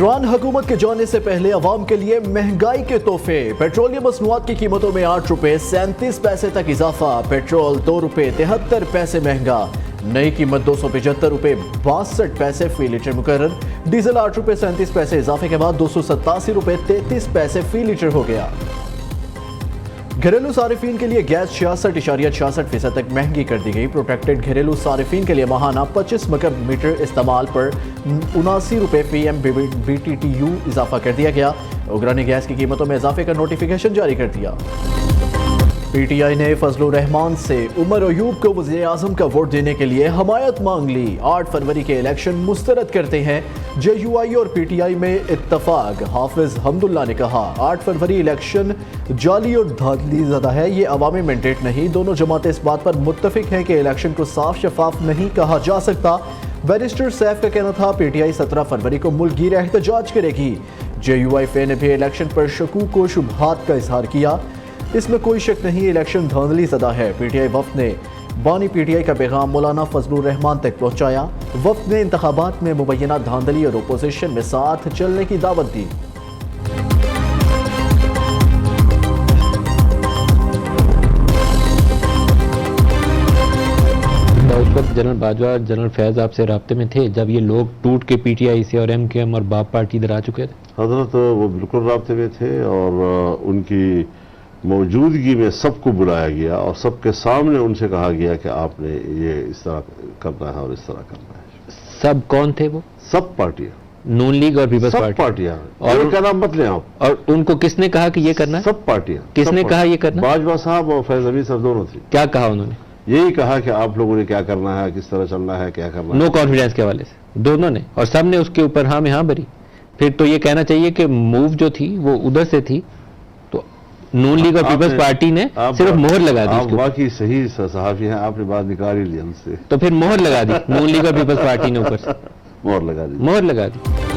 نگران حکومت کے جانے سے پہلے عوام کے لیے مہنگائی کے تحفے، پیٹرولیم مصنوعات کی قیمتوں میں 8 روپے 37 پیسے تک اضافہ، پیٹرول 2 روپے 73 پیسے مہنگا، نئی قیمت 275 روپے 62 پیسے فی لیٹر مقرر، ڈیزل 8 روپے 37 پیسے اضافے کے بعد 287 روپے 33 پیسے فی لیٹر ہو گیا۔ گھریلو صارفین کے لیے گیس 66.66% تک مہنگی کر دی گئی۔ پروٹیکٹڈ گھریلو صارفین کے لیے ماہانہ 25 مکعب میٹر استعمال پر 79 روپے فی M B T T U اضافہ کر دیا گیا۔ اوگرا نے گیس کی قیمتوں میں اضافے کا نوٹیفیکیشن جاری کر دیا۔ پی ٹی آئی نے فضل الرحمان سے عمر ایوب کو وزیر اعظم کا ووٹ دینے کے لیے حمایت مانگ لی۔ 8 فروری کے الیکشن مسترد کرتے ہیں جے یو آئی اور پی ٹی آئی میں اتفاق، حافظ حمداللہ نے کہا۔ 8 فروری الیکشن جعلی اور دھاندلی زدہ ہے، یہ عوامی مینڈیٹ نہیں۔ دونوں جماعتیں اس بات پر متفق ہیں کہ الیکشن کو صاف شفاف نہیں کہا جا سکتا۔ بیرسٹر سیف کا کہنا تھا پی ٹی آئی 17 فروری کو ملک گیر احتجاج کرے گی۔ جے یو آئی فے نے بھی الیکشن پر شکوک و شبہات کا اظہار کیا۔ اس میں کوئی شک نہیں الیکشن دھاندلی زدہ ہے۔ پی ٹی آئی وفد نے بانی پی ٹی آئی کا پیغام مولانا فضل الرحمان تک پہنچایا۔ وفد نے انتخابات میں مبینہ دھاندلی اور اپوزیشن میں ساتھ چلنے کی دعوت دی۔ اس وقت جنرل باجوہ جنرل فیض آپ سے رابطے میں تھے جب یہ لوگ ٹوٹ کے پی ٹی آئی سے اور ایم کے ایم اور باپ پارٹی ادھر آ چکے تھے؟ حضرت وہ بالکل رابطے میں تھے اور ان کی موجودگی میں سب کو بلایا گیا اور سب کے سامنے ان سے کہا گیا کہ آپ نے یہ اس طرح کرنا ہے اور اس طرح کرنا ہے۔ سب کون تھے وہ؟ سب پارٹیاں، نون لیگ اور پیپلز سب پارٹی؟ پارٹیاں، اور ان کا نام مت لیں آپ۔ اور ان کو کس نے کہا کہ یہ کرنا ہے؟ سب پارٹیاں۔ کس نے کہا یہ کرنا؟ باجوہ صاحب اور فیض حمید صاحب دونوں تھے۔ کیا کہا انہوں نے؟ یہی کہا کہ آپ لوگوں نے کیا کرنا ہے، کس طرح چلنا ہے، کیا کرنا ہے۔ نو کانفیڈنس کے حوالے سے دونوں نے، اور سب نے اس کے اوپر ہاں میں ہاں بھری۔ پھر تو یہ کہنا چاہیے کہ موو جو تھی وہ ادھر سے تھی، تو نون لیگ اور پیپلز پارٹی نے صرف مہر لگا دی۔ آپ واقعی صحیح صحافی ہیں، آپ نے بات نکال ہی لی ہم سے۔ تو پھر مہر لگا دی نون لیگ اور پیپلز پارٹی نے اوپر سے مہر لگا دی۔ مہر لگا دی۔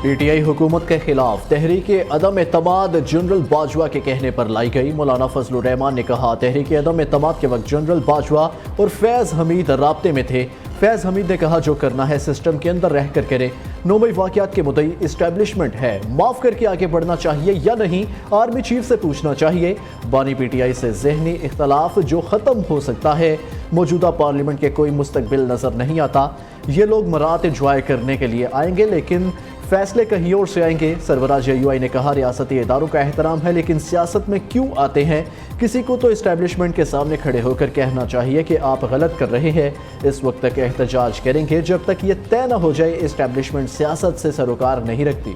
پی ٹی آئی حکومت کے خلاف تحریک عدم اعتماد جنرل باجوہ کے کہنے پر لائی گئی۔ مولانا فضل الرحمان نے کہا تحریک عدم اعتماد کے وقت جنرل باجوہ اور فیض حمید رابطے میں تھے۔ فیض حمید نے کہا جو کرنا ہے سسٹم کے اندر رہ کر کرے۔ 9 مئی واقعات کے مدعی اسٹیبلشمنٹ ہے، معاف کر کے آگے بڑھنا چاہیے یا نہیں، آرمی چیف سے پوچھنا چاہیے۔ بانی پی ٹی آئی سے ذہنی اختلاف جو ختم ہو سکتا ہے، موجودہ پارلیمنٹ کے کوئی مستقبل نظر نہیں آتا۔ یہ لوگ مرات انجوائے کرنے کے لیے آئیں گے لیکن فیصلے کہیں اور سے آئیں گے۔ سربراہ جے یو آئی نے کہا ریاستی اداروں کا احترام ہے لیکن سیاست میں کیوں آتے ہیں؟ کسی کو تو اسٹیبلشمنٹ کے سامنے کھڑے ہو کر کہنا چاہیے کہ آپ غلط کر رہے ہیں۔ اس وقت تک احتجاج کریں گے جب تک یہ طے نہ ہو جائے اسٹیبلشمنٹ سیاست سے سروکار نہیں رکھتی۔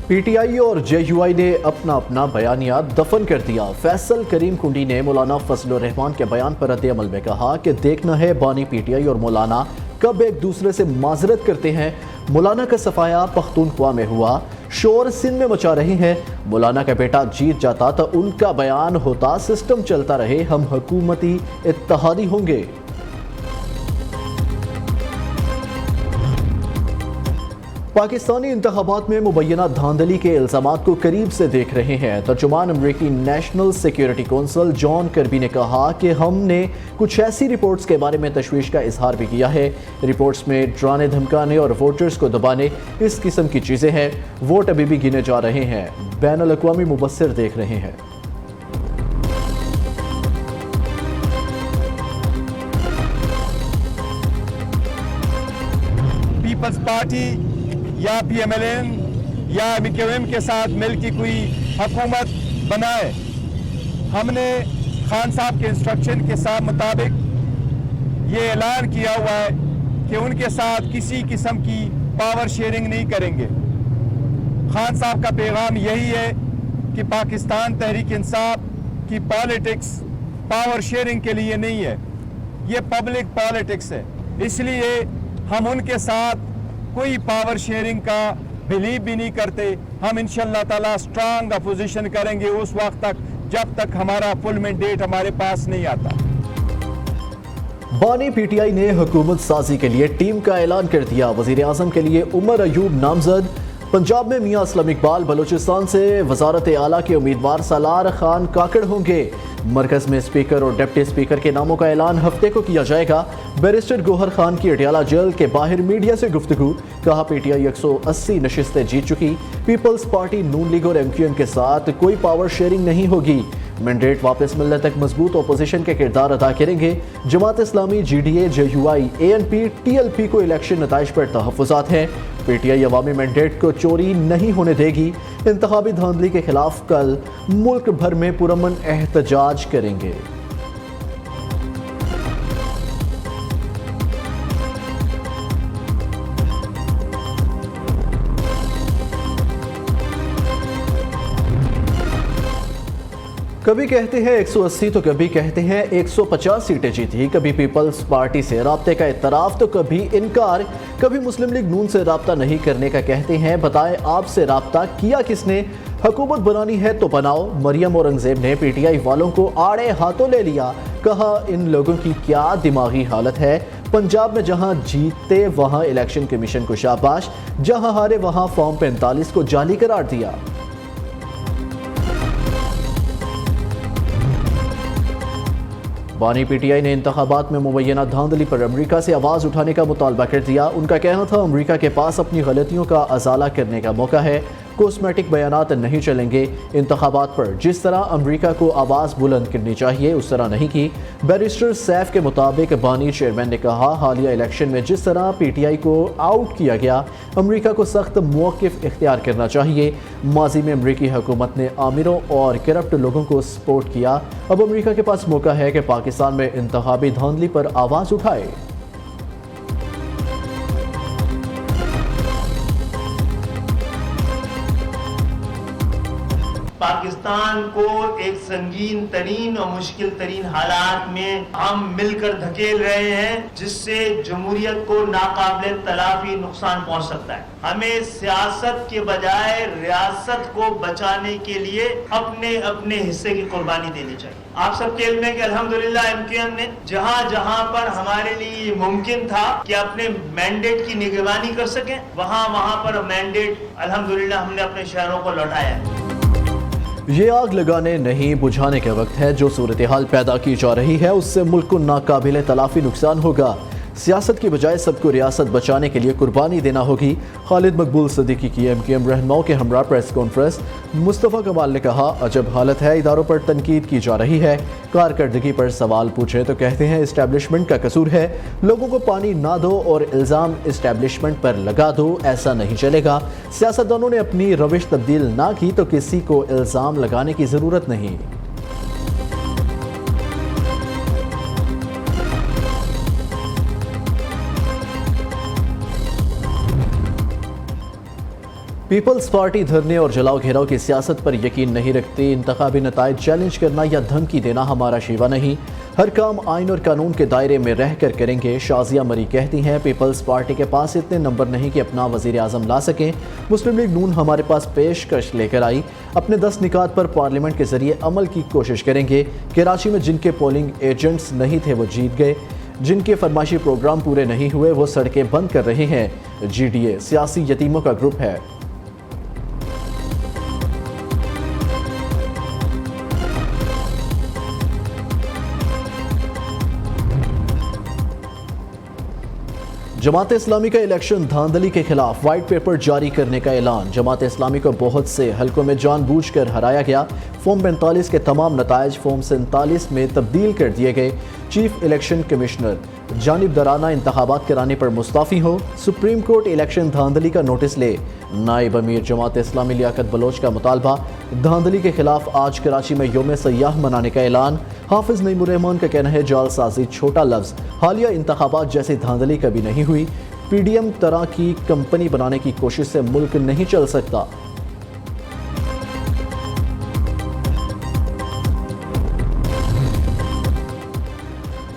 پی ٹی آئی اور جے یو آئی نے اپنا بیانیہ دفن کر دیا۔ فیصل کریم کنڈی نے مولانا فضل الرحمان کے بیان پر رد عمل میں کہا کہ دیکھنا ہے بانی پی ٹی آئی اور مولانا کب ایک دوسرے سے معذرت کرتے ہیں۔ مولانا کا صفایا پختونخوا میں ہوا، شور سندھ میں مچا رہے ہیں۔ مولانا کا بیٹا جیت جاتا تو ان کا بیان ہوتا سسٹم چلتا رہے، ہم حکومتی اتحادی ہوں گے۔ پاکستانی انتخابات میں مبینہ دھاندلی کے الزامات کو قریب سے دیکھ رہے ہیں۔ ترجمان امریکی نیشنل سیکیورٹی کونسل جان کربی نے کہا کہ ہم نے کچھ ایسی رپورٹس کے بارے میں تشویش کا اظہار بھی کیا ہے۔ رپورٹس میں ڈرانے دھمکانے اور ووٹرز کو دبانے اس قسم کی چیزیں ہیں۔ ووٹ ابھی بھی گنے جا رہے ہیں، بین الاقوامی مبصر دیکھ رہے ہیں۔ پیپلز پارٹی یا پی ایم ایل این یا ایم کیو ایم کے ساتھ مل کے کوئی حکومت بنائے۔ ہم نے خان صاحب کے انسٹرکشن کے ساتھ مطابق یہ اعلان کیا ہوا ہے کہ ان کے ساتھ کسی قسم کی پاور شیئرنگ نہیں کریں گے۔ خان صاحب کا پیغام یہی ہے کہ پاکستان تحریک انصاف کی پالیٹکس پاور شیئرنگ کے لیے نہیں ہے، یہ پبلک پالیٹکس ہے۔ اس لیے ہم ان کے ساتھ کوئی پاور شیئرنگ کا بلیو بھی نہیں کرتے۔ ہم انشاءاللہ تعالیٰ سٹرانگ اپوزیشن کریں گے اس وقت تک جب تک ہمارا فل مینڈیٹ ہمارے پاس نہیں آتا۔ بانی پی ٹی آئی نے حکومت سازی کے لیے ٹیم کا اعلان کر دیا. وزیر اعظم کے لیے عمر ایوب نامزد. پنجاب میں میاں اسلم اقبال, بلوچستان سے وزارت اعلیٰ کے امیدوار سالار خان کاکڑ ہوں گے. مرکز میں اسپیکر اور ڈپٹی اسپیکر کے ناموں کا اعلان ہفتے کو کیا جائے گا. بیرسٹر گوہر خان کی اڈیالہ جیل کے باہر میڈیا سے گفتگو. کہا پی ٹی آئی 180 نشستیں جیت چکی. پیپلز پارٹی نون لیگ اور ایم کیو ایم کے ساتھ کوئی پاور شیئرنگ نہیں ہوگی. مینڈیٹ واپس ملنے تک مضبوط اپوزیشن کے کردار ادا کریں گے. Jamaat Islami, G D A, J U I, A N P, T L P کو الیکشن نتائج پر تحفظات ہیں. پی ٹی آئی عوامی مینڈیٹ کو چوری نہیں ہونے دے گی. انتخابی دھاندلی کے خلاف کل ملک بھر میں پرامن احتجاج کریں گے. کبھی کہتے ہیں 180 تو کبھی کہتے ہیں 150 سیٹیں جیتی. کبھی پیپلز پارٹی سے رابطے کا اعتراف تو کبھی انکار. کبھی مسلم لیگ نون سے رابطہ نہیں کرنے کا کہتے ہیں. بتائیں آپ سے رابطہ کیا کس نے؟ حکومت بنانی ہے تو بناؤ. مریم اورنگزیب نے پی ٹی آئی والوں کو آڑے ہاتھوں لے لیا. کہا ان لوگوں کی کیا دماغی حالت ہے. پنجاب میں جہاں جیتے وہاں الیکشن کمیشن کو شاباش, جہاں ہارے وہاں فارم 45 کو جعلی قرار دیا. بانی پی ٹی آئی نے انتخابات میں مبینہ دھاندلی پر امریکہ سے آواز اٹھانے کا مطالبہ کر دیا. ان کا کہنا تھا امریکہ کے پاس اپنی غلطیوں کا ازالہ کرنے کا موقع ہے. کوسمیٹک بیانات نہیں چلیں گے. انتخابات پر جس طرح امریکہ کو آواز بلند کرنی چاہیے اس طرح نہیں کی. بیرسٹر سیف کے مطابق بانی چیئرمین نے کہا حالیہ الیکشن میں جس طرح پی ٹی آئی کو آؤٹ کیا گیا امریکہ کو سخت موقف اختیار کرنا چاہیے. ماضی میں امریکی حکومت نے آمروں اور کرپٹ لوگوں کو سپورٹ کیا. اب امریکہ کے پاس موقع ہے کہ پاکستان میں انتخابی دھاندلی پر آواز اٹھائے. پاکستان کو ایک سنگین ترین اور مشکل ترین حالات میں ہم مل کر دھکیل رہے ہیں جس سے جمہوریت کو ناقابل تلافی نقصان پہنچ سکتا ہے. ہمیں سیاست کے بجائے ریاست کو بچانے کے لیے اپنے اپنے حصے کی قربانی دینی چاہیے. آپ سب کے علم ہے کہ الحمدللہ ایم کیو ایم نے جہاں جہاں پر ہمارے لیے ممکن تھا کہ اپنے مینڈیٹ کی نگرانی کر سکیں وہاں پر مینڈیٹ الحمدللہ ہم نے اپنے شہروں کو لوٹایا ہے. یہ آگ لگانے نہیں بجھانے کا وقت ہے. جو صورتحال پیدا کی جا رہی ہے اس سے ملک کو ناقابل تلافی نقصان ہوگا. سیاست کی بجائے سب کو ریاست بچانے کے لیے قربانی دینا ہوگی. خالد مقبول صدیقی کی ایم کیو ایم رہنماؤں کے ہمراہ پریس کانفرنس. مصطفیٰ کمال نے کہا عجب حالت ہے, اداروں پر تنقید کی جا رہی ہے. کارکردگی پر سوال پوچھیں تو کہتے ہیں اسٹیبلشمنٹ کا قصور ہے. لوگوں کو پانی نہ دو اور الزام اسٹیبلشمنٹ پر لگا دو, ایسا نہیں چلے گا. سیاستدانوں نے اپنی روش تبدیل نہ کی تو کسی کو الزام لگانے کی ضرورت نہیں. پیپلز پارٹی دھرنے اور جلاؤ گھیراؤ کی سیاست پر یقین نہیں رکھتی. انتخابی نتائج چیلنج کرنا یا دھمکی دینا ہمارا شیوا نہیں. ہر کام آئین اور قانون کے دائرے میں رہ کر کریں گے. شازیہ مری کہتی ہیں پیپلز پارٹی کے پاس اتنے نمبر نہیں کہ اپنا وزیر اعظم لا سکیں. مسلم لیگ نون ہمارے پاس پیشکش لے کر آئی. اپنے 10 نکات پر پارلیمنٹ کے ذریعے عمل کی کوشش کریں گے. کراچی میں جن کے پولنگ ایجنٹس نہیں تھے وہ جیت گئے. جن کے فرمائشی پروگرام پورے نہیں ہوئے وہ سڑکیں بند کر رہے ہیں. جی ڈی اے سیاسی یتیموں کا گروپ ہے. جماعت اسلامی کا الیکشن دھاندلی کے خلاف وائٹ پیپر جاری کرنے کا اعلان. جماعت اسلامی کو بہت سے حلقوں میں جان بوجھ کر ہرایا گیا. فارم 45 کے تمام نتائج فارم 47 میں تبدیل کر دیے گئے. چیف الیکشن کمشنر جانبدارانہ انتخابات کرانے پر مستعفی ہو. سپریم کورٹ الیکشن دھاندلی کا نوٹس لے. نائب امیر جماعت اسلامی لیاقت بلوچ کا مطالبہ. دھاندلی کے خلاف آج کراچی میں یوم سیاح منانے کا اعلان. حافظ نعیم الرحمان کا کہنا ہے جعل سازی چھوٹا لفظ. حالیہ انتخابات جیسی دھاندلی کبھی نہیں ہوئی. پی ڈی ایم طرح کی کمپنی بنانے کی کوشش سے ملک نہیں چل سکتا.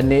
NA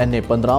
NA 15